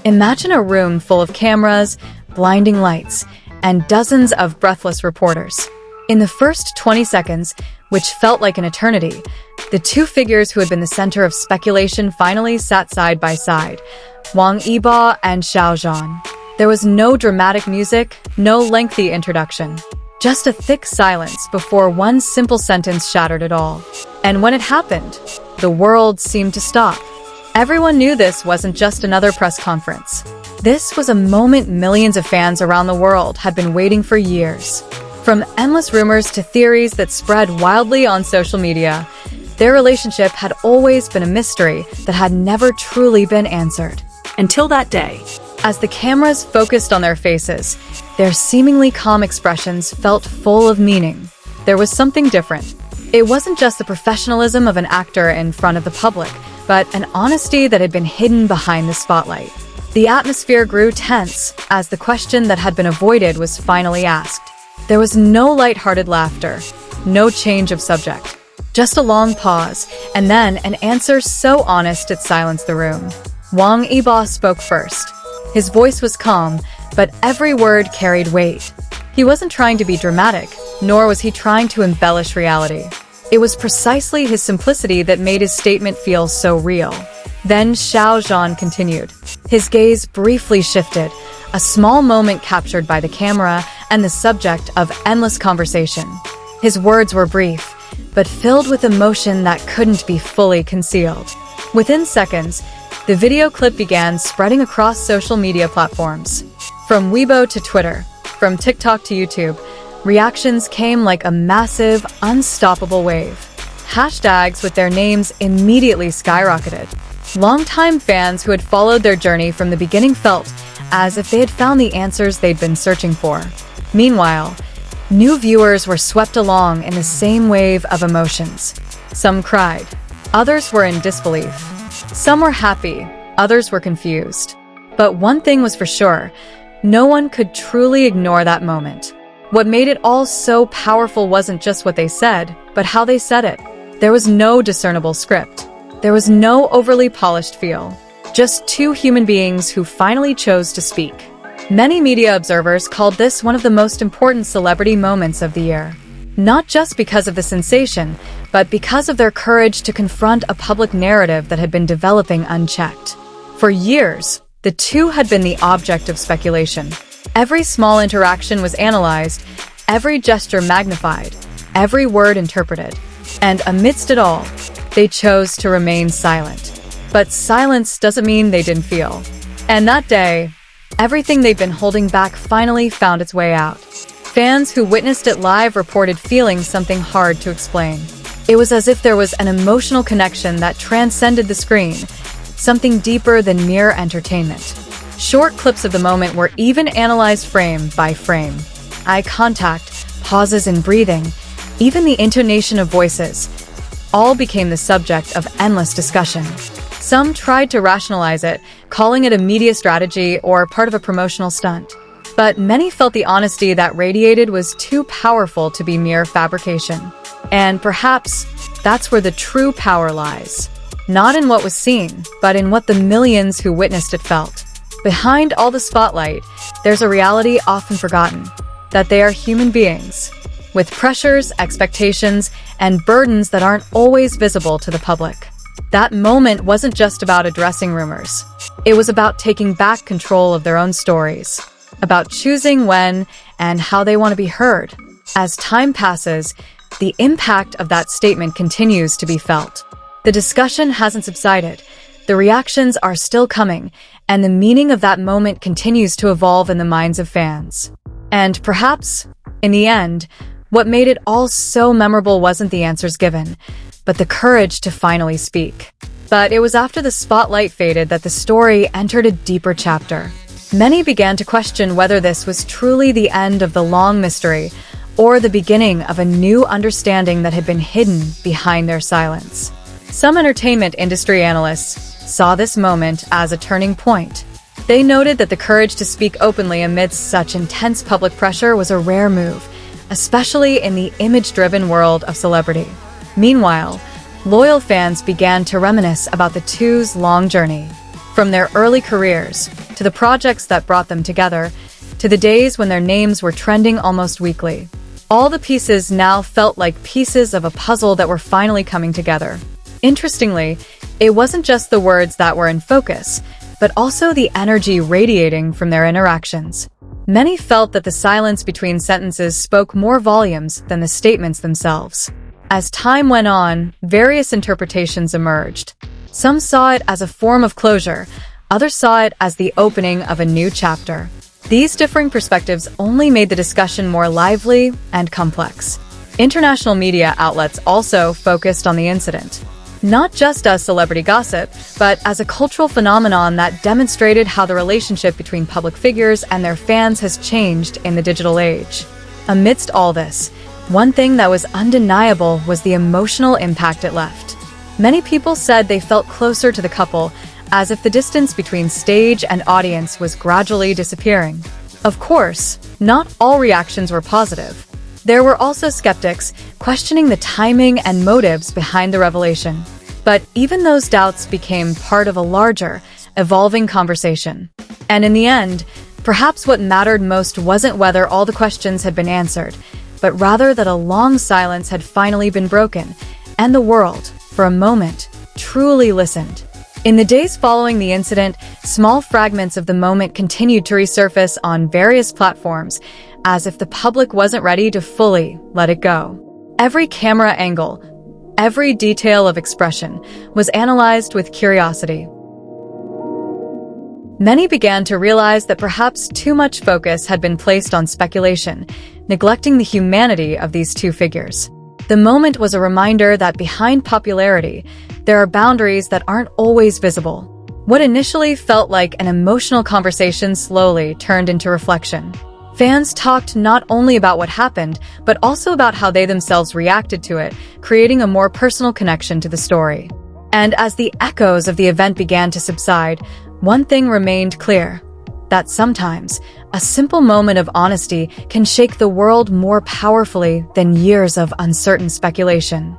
Imagine a room full of cameras, blinding lights, and dozens of breathless reporters. In the first 20 seconds, which felt like an eternity, the two figures who had been the center of speculation finally sat side by side, Wang Yibo and Xiao Zhan. There was no dramatic music, no lengthy introduction, just a thick silence before one simple sentence shattered it all. And when it happened, the world seemed to stop. Everyone knew this wasn't just another press conference. This was a moment millions of fans around the world had been waiting for years. From endless rumors to theories that spread wildly on social media, their relationship had always been a mystery that had never truly been answered. Until that day, as the cameras focused on their faces, their seemingly calm expressions felt full of meaning. There was something different. It wasn't just the professionalism of an actor in front of the public, but an honesty that had been hidden behind the spotlight. The atmosphere grew tense as the question that had been avoided was finally asked. There was no lighthearted laughter, no change of subject, just a long pause, and then an answer so honest it silenced the room. Wang Yibo spoke first. His voice was calm, but every word carried weight. He wasn't trying to be dramatic, nor was he trying to embellish reality. It was precisely his simplicity that made his statement feel so real. Then Xiao Zhan continued. His gaze briefly shifted, a small moment captured by the camera and the subject of endless conversation. His words were brief, but filled with emotion that couldn't be fully concealed. Within seconds, the video clip began spreading across social media platforms. From Weibo to Twitter, from TikTok to YouTube, reactions came like a massive, unstoppable wave. Hashtags with their names immediately skyrocketed. Longtime fans who had followed their journey from the beginning felt as if they had found the answers they'd been searching for. Meanwhile, new viewers were swept along in the same wave of emotions. Some cried, others were in disbelief. Some were happy, others were confused. But one thing was for sure, no one could truly ignore that moment. What made it all so powerful wasn't just what they said, but how they said it. There was no discernible script. There was no overly polished feel. Just two human beings who finally chose to speak. Many media observers called this one of the most important celebrity moments of the year. Not just because of the sensation, but because of their courage to confront a public narrative that had been developing unchecked. For years, the two had been the object of speculation. Every small interaction was analyzed, every gesture magnified, every word interpreted. And amidst it all, they chose to remain silent. But silence doesn't mean they didn't feel. And that day, everything they'd been holding back finally found its way out. Fans who witnessed it live reported feeling something hard to explain. It was as if there was an emotional connection that transcended the screen, something deeper than mere entertainment. Short clips of the moment were even analyzed frame by frame. Eye contact, pauses in breathing, even the intonation of voices, all became the subject of endless discussion. Some tried to rationalize it, calling it a media strategy or part of a promotional stunt. But many felt the honesty that radiated was too powerful to be mere fabrication. And perhaps that's where the true power lies. Not in what was seen, but in what the millions who witnessed it felt. Behind all the spotlight, there's a reality often forgotten, that they are human beings, with pressures, expectations, and burdens that aren't always visible to the public. That moment wasn't just about addressing rumors. It was about taking back control of their own stories, about choosing when and how they want to be heard. As time passes, the impact of that statement continues to be felt. The discussion hasn't subsided, the reactions are still coming, and the meaning of that moment continues to evolve in the minds of fans. And perhaps, in the end, what made it all so memorable wasn't the answers given, but the courage to finally speak. But it was after the spotlight faded that the story entered a deeper chapter. Many began to question whether this was truly the end of the long mystery, or the beginning of a new understanding that had been hidden behind their silence. Some entertainment industry analysts saw this moment as a turning point. They noted that the courage to speak openly amidst such intense public pressure was a rare move, especially in the image-driven world of celebrity. Meanwhile, loyal fans began to reminisce about the two's long journey. From their early careers to the projects that brought them together, to the days when their names were trending almost weekly. All the pieces now felt like pieces of a puzzle that were finally coming together. Interestingly, it wasn't just the words that were in focus, but also the energy radiating from their interactions. Many felt that the silence between sentences spoke more volumes than the statements themselves. As time went on, various interpretations emerged. Some saw it as a form of closure, others saw it as the opening of a new chapter. These differing perspectives only made the discussion more lively and complex. International media outlets also focused on the incident, not just as celebrity gossip, but as a cultural phenomenon that demonstrated how the relationship between public figures and their fans has changed in the digital age. Amidst all this, one thing that was undeniable was the emotional impact it left. Many people said they felt closer to the couple, as if the distance between stage and audience was gradually disappearing. Of course, not all reactions were positive. There were also skeptics questioning the timing and motives behind the revelation. But even those doubts became part of a larger, evolving conversation. And in the end, perhaps what mattered most wasn't whether all the questions had been answered, but rather that a long silence had finally been broken, and the world, for a moment, truly listened. In the days following the incident, small fragments of the moment continued to resurface on various platforms, as if the public wasn't ready to fully let it go. Every camera angle, every detail of expression, was analyzed with curiosity. Many began to realize that perhaps too much focus had been placed on speculation, neglecting the humanity of these two figures. The moment was a reminder that behind popularity, there are boundaries that aren't always visible. What initially felt like an emotional conversation slowly turned into reflection. Fans talked not only about what happened, but also about how they themselves reacted to it, creating a more personal connection to the story. And as the echoes of the event began to subside, one thing remained clear: that sometimes a simple moment of honesty can shake the world more powerfully than years of uncertain speculation.